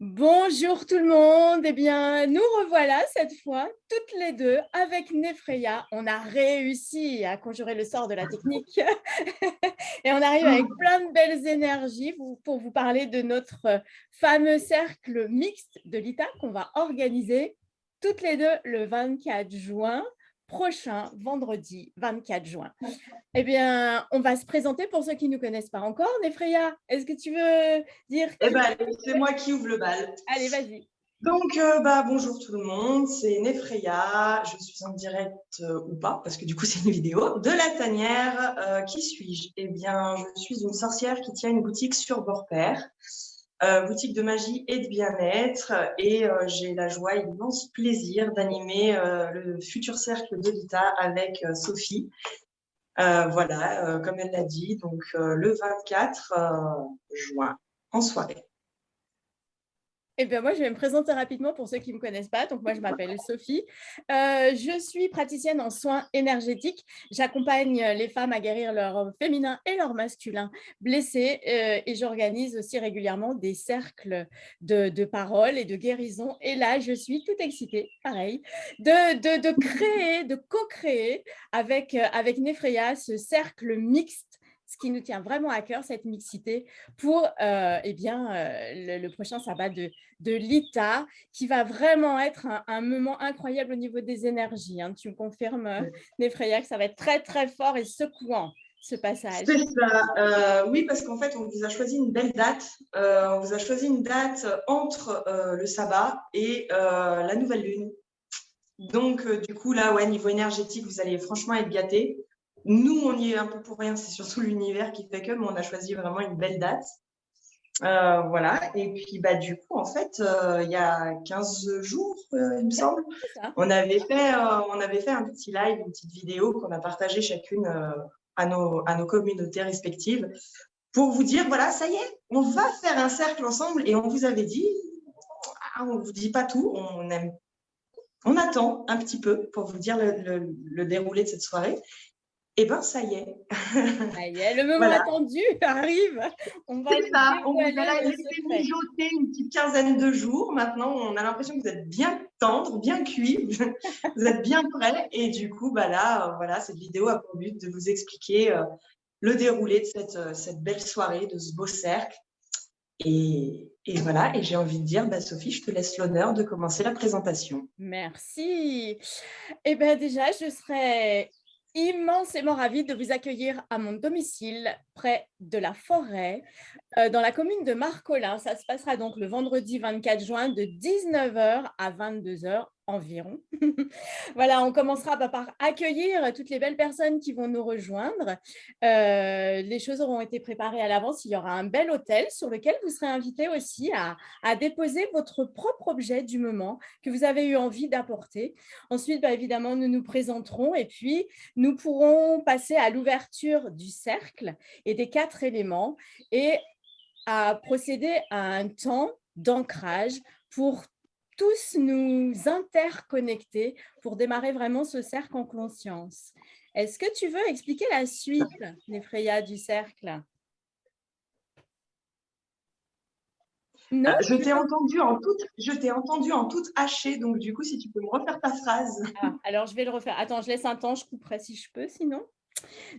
Bonjour tout le monde, eh bien nous revoilà cette fois toutes les deux avec Nefreya. On a réussi à conjurer le sort de la technique et on arrive avec plein de belles énergies pour vous parler de notre fameux cercle mixte de l'ITA qu'on va organiser toutes les deux le 24 juin prochain, vendredi 24 juin. Eh bien, on va se présenter pour ceux qui ne nous connaissent pas encore. Nefreya, est-ce que tu veux dire qui... C'est moi qui ouvre le bal. Allez, vas-y. Donc, bonjour tout le monde, c'est Nefreya. Je suis en direct ou pas, parce que du coup, c'est une vidéo de la tanière. Qui suis-je? Eh bien, je suis une sorcière qui tient une boutique sur Bord-Père, boutique de magie et de bien-être. Et j'ai la joie et l'immense plaisir d'animer le futur cercle de l'ITA avec Sophie. Voilà, comme elle l'a dit, donc le 24 juin en soirée. Eh bien, moi, je vais me présenter rapidement pour ceux qui ne me connaissent pas. Donc, moi, je m'appelle Sophie. Je suis praticienne en soins énergétiques. J'accompagne les femmes à guérir leur féminin et leur masculin blessés. Et j'organise aussi régulièrement des cercles de parole et de guérison. Et là, je suis toute excitée, pareil, de créer, de co-créer avec Nefreya ce cercle mixte, ce qui nous tient vraiment à cœur, cette mixité, pour le prochain sabbat de l'ITA, qui va vraiment être un moment incroyable au niveau des énergies. Hein. Tu me confirmes, Nefreya, que ça va être très, très fort et secouant, ce passage. C'est ça. Oui, parce qu'en fait, on vous a choisi une belle date. On vous a choisi une date entre le sabbat et la nouvelle lune. Donc, du coup, là, ouais, niveau énergétique, vous allez franchement être gâtés. Nous, on y est un peu pour rien. C'est surtout l'univers qui fait que, mais on a choisi vraiment une belle date. Voilà. Et puis, du coup, en fait, il y a 15 jours, il me semble, on avait fait un petit live, une petite vidéo qu'on a partagée chacune à nos communautés respectives pour vous dire, voilà, ça y est, on va faire un cercle ensemble et on vous avait dit, on ne vous dit pas tout, on attend un petit peu pour vous dire le déroulé de cette soirée. Eh bien, ça y est. Ça y est, le moment attendu arrive. On va ça, on vous a laissé mijoter une petite quinzaine de jours. Maintenant, on a l'impression que vous êtes bien tendre, bien cuit, vous êtes bien prêts. Et du coup, là, voilà, cette vidéo a pour but de vous expliquer le déroulé de cette belle soirée, de ce beau cercle. Et voilà, et j'ai envie de dire, Sophie, je te laisse l'honneur de commencer la présentation. Merci. Eh bien, déjà, je serais immensément ravie de vous accueillir à mon domicile, près de la forêt, dans la commune de Marcolin. Ça se passera donc le vendredi 24 juin de 19h à 22h environ. Voilà, on commencera par accueillir toutes les belles personnes qui vont nous rejoindre. Les choses auront été préparées à l'avance. Il y aura un bel hôtel sur lequel vous serez invité aussi à déposer votre propre objet du moment que vous avez eu envie d'apporter. Ensuite, évidemment, nous nous présenterons et puis nous pourrons passer à l'ouverture du cercle et des 4 éléments et à procéder à un temps d'ancrage pour tous nous interconnecter pour démarrer vraiment ce cercle en conscience. Est-ce que tu veux expliquer la suite, Nefreya, du cercle? Non, je t'ai entendu en toute hachée, donc du coup, si tu peux me refaire ta phrase. Alors, je vais le refaire. Attends, je laisse un temps, je couperai si je peux, sinon.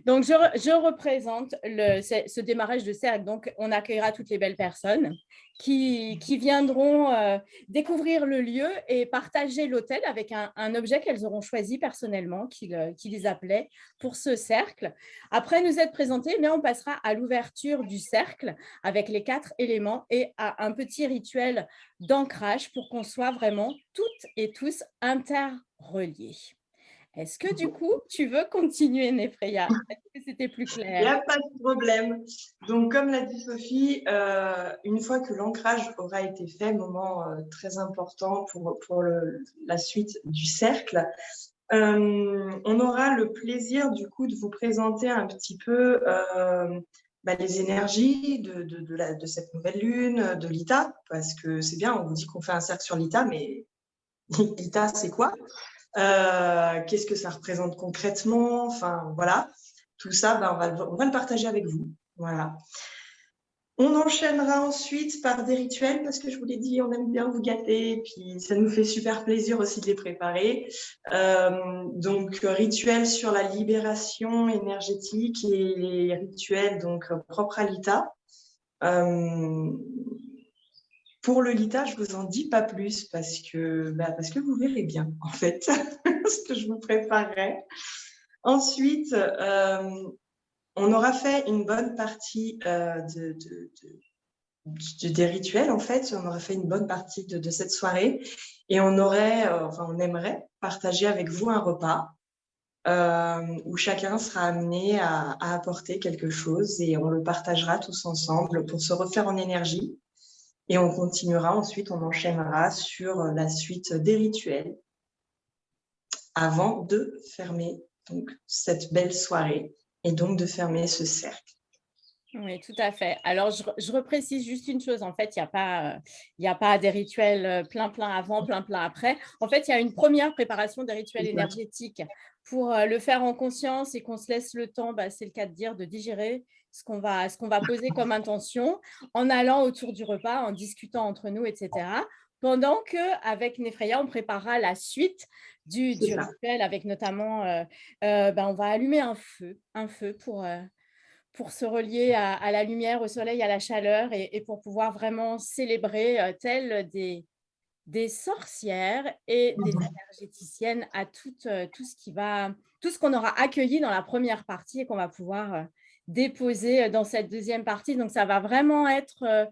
Donc, je représente ce démarrage de cercle. Donc, on accueillera toutes les belles personnes qui viendront découvrir le lieu et partager l'hôtel avec un objet qu'elles auront choisi personnellement, qui les appelait pour ce cercle. Après nous être présentés, on passera à l'ouverture du cercle avec les 4 éléments et à un petit rituel d'ancrage pour qu'on soit vraiment toutes et tous interreliés. Est-ce que du coup, tu veux continuer, Nefreya? Est-ce que c'était plus clair? Il n'y a pas de problème. Donc, comme l'a dit Sophie, une fois que l'ancrage aura été fait, moment très important pour la suite du cercle, on aura le plaisir du coup de vous présenter un petit peu les énergies de cette nouvelle lune, de l'ITA, parce que c'est bien, on vous dit qu'on fait un cercle sur l'ITA, mais l'ITA, c'est quoi? Qu'est-ce que ça représente concrètement? Enfin, voilà. Tout ça, on va le partager avec vous. Voilà. On enchaînera ensuite par des rituels parce que je vous l'ai dit, on aime bien vous gâter et puis ça nous fait super plaisir aussi de les préparer. Donc, rituels sur la libération énergétique et les rituels donc propres à l'ITA. Pour le Lita, je vous en dis pas plus parce que vous verrez bien en fait ce que je vous préparerai. Ensuite, on aura fait une bonne partie des rituels en fait. On aura fait une bonne partie de cette soirée et on aimerait partager avec vous un repas où chacun sera amené à apporter quelque chose et on le partagera tous ensemble pour se refaire en énergie. Et on continuera, ensuite on enchaînera sur la suite des rituels avant de fermer donc, cette belle soirée et donc de fermer ce cercle. Oui, tout à fait. Alors, je reprécise juste une chose. En fait, il y a pas des rituels plein avant, plein après. En fait, il y a une première préparation des rituels énergétiques pour le faire en conscience et qu'on se laisse le temps, c'est le cas de dire, de digérer ce qu'on va poser comme intention en allant autour du repas, en discutant entre nous, etc. Pendant qu'avec Nefreya, on préparera la suite du rituel avec notamment, on va allumer un feu pour se relier à la lumière, au soleil, à la chaleur et pour pouvoir vraiment célébrer telles des sorcières et des énergéticiennes à tout ce qu'on aura accueilli dans la première partie et qu'on va pouvoir déposer dans cette deuxième partie. Donc, ça va vraiment être,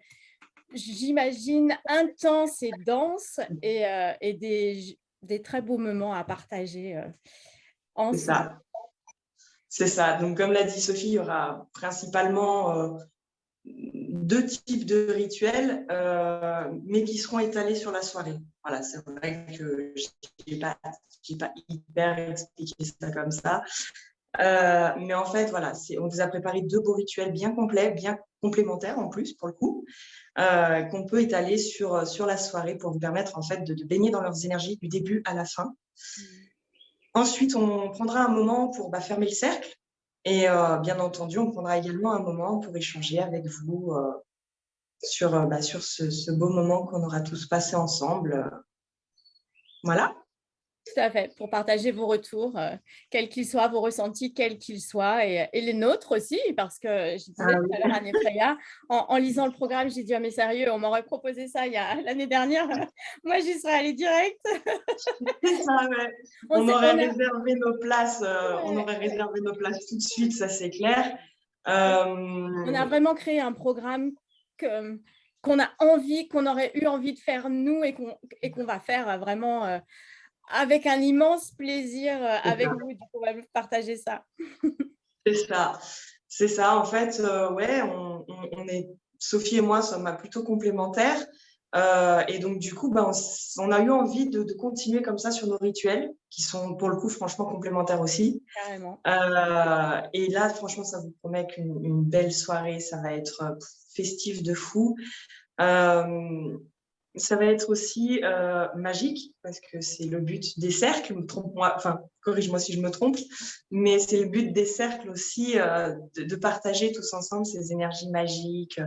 j'imagine, intense et dense et des très beaux moments à partager ensemble. C'est ça. Donc, comme l'a dit Sophie, il y aura principalement 2 types de rituels, mais qui seront étalés sur la soirée. Voilà, c'est vrai que je n'ai pas hyper expliqué ça comme ça. Mais en fait, voilà, on vous a préparé 2 beaux rituels bien complets, bien complémentaires en plus, pour le coup, qu'on peut étaler sur la soirée pour vous permettre en fait de baigner dans leurs énergies du début à la fin. Ensuite, on prendra un moment pour fermer le cercle et bien entendu, on prendra également un moment pour échanger avec vous sur ce beau moment qu'on aura tous passé ensemble. Voilà. Tout à fait, pour partager vos retours, quels qu'ils soient, vos ressentis, quels qu'ils soient, et les nôtres aussi, parce que je disais tout à l'heure à Nefreya, en lisant le programme, j'ai dit « Ah mais sérieux, on m'aurait proposé ça l'année dernière, moi j'y serais allée direct !» C'est ça, ouais. On aurait réservé nos places, on aurait réservé nos places tout de suite, ça c'est clair. On a vraiment créé un programme qu'on aurait eu envie de faire nous et qu'on va faire vraiment avec un immense plaisir avec vous. Du coup, on va partager ça. C'est ça. En fait, ouais, Sophie et moi sommes plutôt complémentaires. Et donc, du coup, on a eu envie de continuer comme ça sur nos rituels, qui sont pour le coup, franchement, complémentaires aussi. Carrément. Et là, franchement, ça vous promet qu'une belle soirée, ça va être festif de fou. Ça va être aussi magique parce que c'est le but des cercles, corrige-moi si je me trompe, mais c'est le but des cercles aussi de partager tous ensemble ces énergies magiques,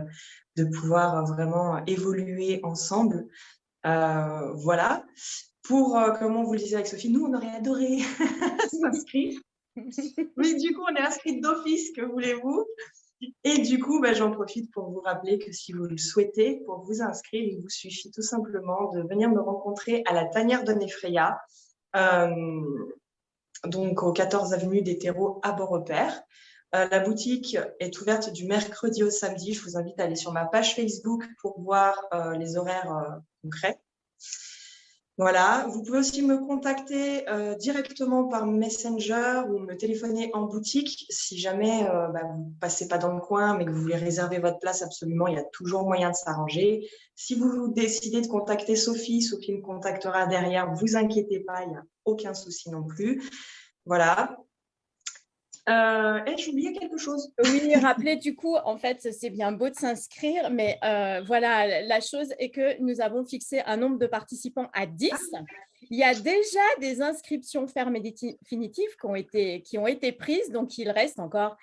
de pouvoir vraiment évoluer ensemble. Voilà. Comme on vous le disait avec Sophie, nous, on aurait adoré s'inscrire. Mais du coup, on est inscrite d'office, que voulez-vous? Et du coup, j'en profite pour vous rappeler que si vous le souhaitez, pour vous inscrire, il vous suffit tout simplement de venir me rencontrer à la tanière de Nefreya, donc au 14 avenue des Terreaux à Beaurepaire. La boutique est ouverte du mercredi au samedi. Je vous invite à aller sur ma page Facebook pour voir les horaires concrets. Voilà, vous pouvez aussi me contacter directement par Messenger ou me téléphoner en boutique. Si jamais vous ne passez pas dans le coin mais que vous voulez réserver votre place, absolument, il y a toujours moyen de s'arranger. Si vous décidez de contacter Sophie, Sophie me contactera derrière, ne vous inquiétez pas, il n'y a aucun souci non plus. Voilà. J'ai oublié quelque chose. Oui, rappelez du coup, en fait, c'est bien beau de s'inscrire, mais voilà, la chose est que nous avons fixé un nombre de participants à 10. Il y a déjà des inscriptions fermes et définitives qui ont été prises, donc il reste encore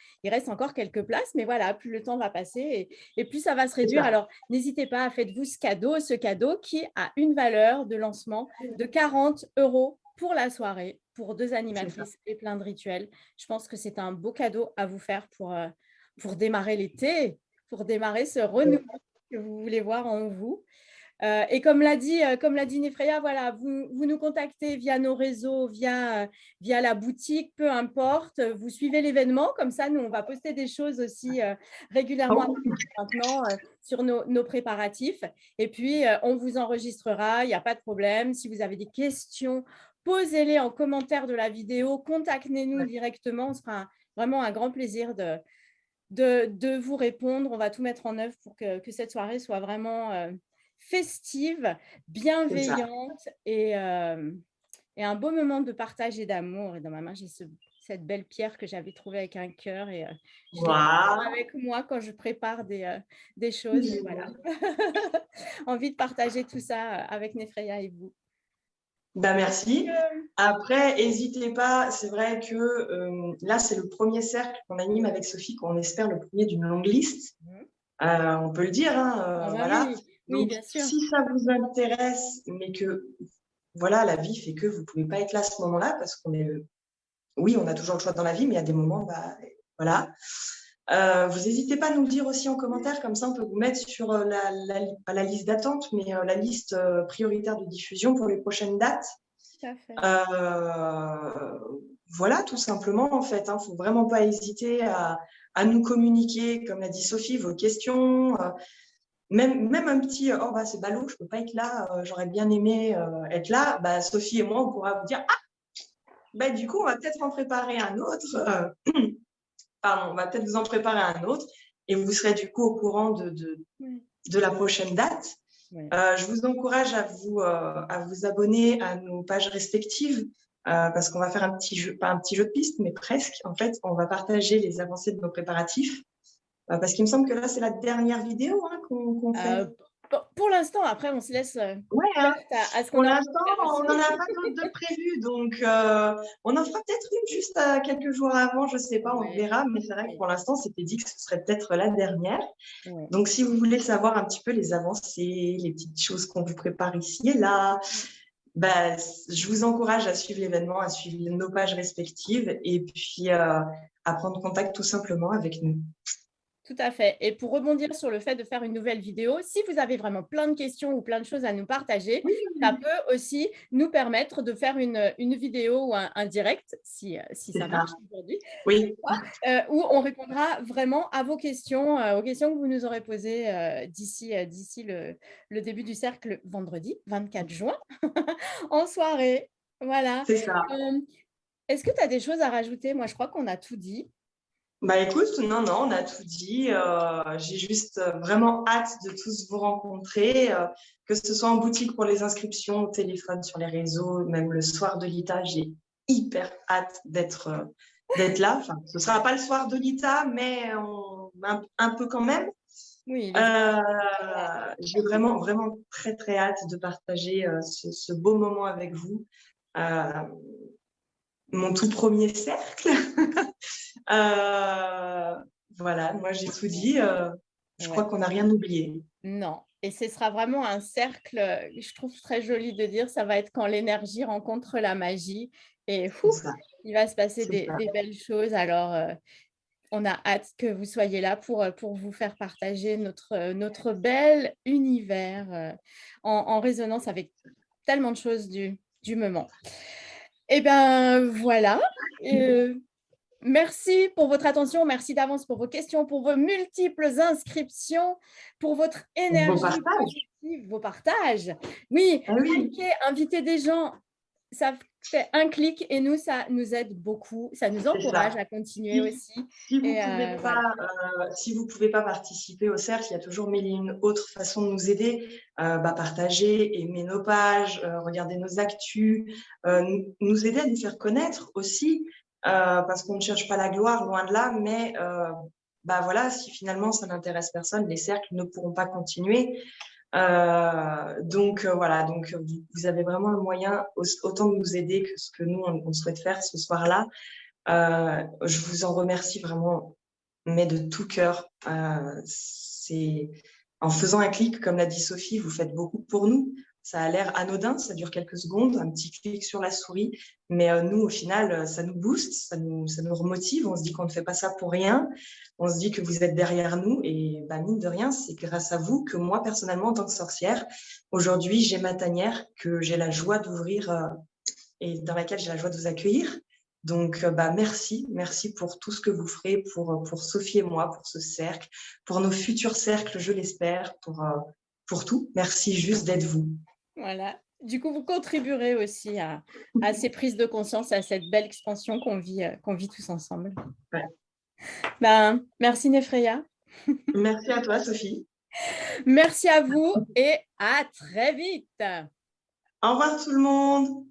quelques places, mais voilà, plus le temps va passer et plus ça va se C'est réduire. ça. Alors, n'hésitez pas, faites-vous ce cadeau qui a une valeur de lancement de 40 € pour la soirée, pour 2 animatrices et plein de rituels. Je pense que c'est un beau cadeau à vous faire pour démarrer l'été, pour démarrer ce renouveau que vous voulez voir en vous. Et comme l'a dit Nefreya, voilà, vous nous contactez via nos réseaux, via la boutique, peu importe. Vous suivez l'événement, comme ça, nous, on va poster des choses aussi régulièrement maintenant sur nos préparatifs. Et puis, on vous enregistrera, il n'y a pas de problème. Si vous avez des questions, posez-les en commentaire de la vidéo, contactez-nous directement. Ce sera vraiment un grand plaisir de vous répondre. On va tout mettre en œuvre pour que cette soirée soit vraiment festive, bienveillante et un beau moment de partage et d'amour. Et dans ma main, j'ai cette belle pierre que j'avais trouvée avec un cœur et je l'ai avec moi quand je prépare des choses. Et voilà. Envie de partager tout ça avec Nefreya et vous. Merci. Après, n'hésitez pas, c'est vrai que là, c'est le premier cercle qu'on anime avec Sophie, qu'on espère le premier d'une longue liste. On peut le dire, hein, voilà. Oui, Donc, bien sûr. si ça vous intéresse, mais que voilà, la vie fait que vous ne pouvez pas être là à ce moment-là, parce qu'on est oui, on a toujours le choix dans la vie, mais il y a des moments, voilà. Vous n'hésitez pas à nous le dire aussi en commentaire, comme ça on peut vous mettre sur pas la liste d'attente, mais la liste prioritaire de diffusion pour les prochaines dates. Tout à fait. Voilà, tout simplement, en fait. Il ne faut vraiment pas hésiter à nous communiquer, comme l'a dit Sophie, vos questions. Même un petit « Oh, bah, c'est ballot, je ne peux pas être là, j'aurais bien aimé être là ». Sophie et moi, on pourra vous dire « Ah, du coup, on va peut-être en préparer un autre. » Pardon, on va peut-être vous en préparer un autre et vous serez du coup au courant de la prochaine date. Oui. Je vous encourage à vous abonner à nos pages respectives parce qu'on va faire un petit jeu, pas un petit jeu de piste, mais presque. En fait, on va partager les avancées de nos préparatifs parce qu'il me semble que là, c'est la dernière vidéo qu'on fait. Pour l'instant, après, on se laisse à ce qu'on Pour l'instant, on n'en a pas d'autres de prévues. Donc, on en fera peut-être une juste quelques jours avant, je ne sais pas, on verra. Mais c'est vrai que pour l'instant, c'était dit que ce serait peut-être la dernière. Ouais. Donc, si vous voulez savoir un petit peu les avancées, les petites choses qu'on vous prépare ici et là, je vous encourage à suivre l'événement, à suivre nos pages respectives et puis à prendre contact tout simplement avec nous. Tout à fait. Et pour rebondir sur le fait de faire une nouvelle vidéo, si vous avez vraiment plein de questions ou plein de choses à nous partager, ça peut aussi nous permettre de faire une vidéo ou un direct, si ça marche aujourd'hui, oui. Où on répondra vraiment à vos questions, aux questions que vous nous aurez posées d'ici le début du cercle vendredi 24 juin en soirée. Voilà. C'est ça. Est-ce que tu as des choses à rajouter? Moi, je crois qu'on a tout dit. Écoute, non, on a tout dit. J'ai juste vraiment hâte de tous vous rencontrer, que ce soit en boutique pour les inscriptions, au téléphone, sur les réseaux, même le soir de l'ITA. J'ai hyper hâte d'être là. Enfin, ce ne sera pas le soir de l'ITA, mais un peu quand même. Oui. J'ai vraiment, vraiment très, très hâte de partager ce beau moment avec vous. Mon tout premier cercle. Voilà, moi j'ai tout dit. Je crois qu'on n'a rien oublié. Non, et ce sera vraiment un cercle, je trouve très joli de dire, ça va être quand l'énergie rencontre la magie et il va se passer des belles choses. Alors, on a hâte que vous soyez là pour vous faire partager notre bel univers en résonance avec tellement de choses du moment. Eh bien, voilà. Merci pour votre attention, merci d'avance pour vos questions, pour vos multiples inscriptions, pour votre énergie positive, vos partages. Oui, cliquez, invitez des gens, ça fait un clic et nous, ça nous aide beaucoup, ça nous encourage à continuer aussi. Si vous ne pouvez pas participer au cercle, il y a toujours mille et une autres façons de nous aider. Partager, aimer nos pages, regarder nos actus, nous aider à nous faire connaître aussi. parce qu'on ne cherche pas la gloire, loin de là, mais bah voilà, si finalement ça n'intéresse personne, les cercles ne pourront pas continuer. Donc voilà, donc vous avez vraiment le moyen autant de nous aider que ce que nous on souhaite faire ce soir-là. Je vous en remercie vraiment, mais de tout cœur. C'est en faisant un clic, comme l'a dit Sophie, vous faites beaucoup pour nous. Ça a l'air anodin, ça dure quelques secondes, un petit clic sur la souris, mais nous, au final, ça nous booste, ça nous remotive. On se dit qu'on ne fait pas ça pour rien. On se dit que vous êtes derrière nous et bah, mine de rien, c'est grâce à vous que moi, personnellement, en tant que sorcière, aujourd'hui, j'ai ma tanière que j'ai la joie d'ouvrir et dans laquelle j'ai la joie de vous accueillir. Donc, bah, merci pour tout ce que vous ferez pour Sophie et moi, pour ce cercle, pour nos futurs cercles, je l'espère, pour tout. Merci juste d'être vous. Voilà. Du coup, vous contribuerez aussi à ces prises de conscience, à cette belle expansion qu'on vit tous ensemble. Ouais. Ben, merci Nefreya. Merci à toi, Sophie. Merci à vous et à très vite. Au revoir tout le monde.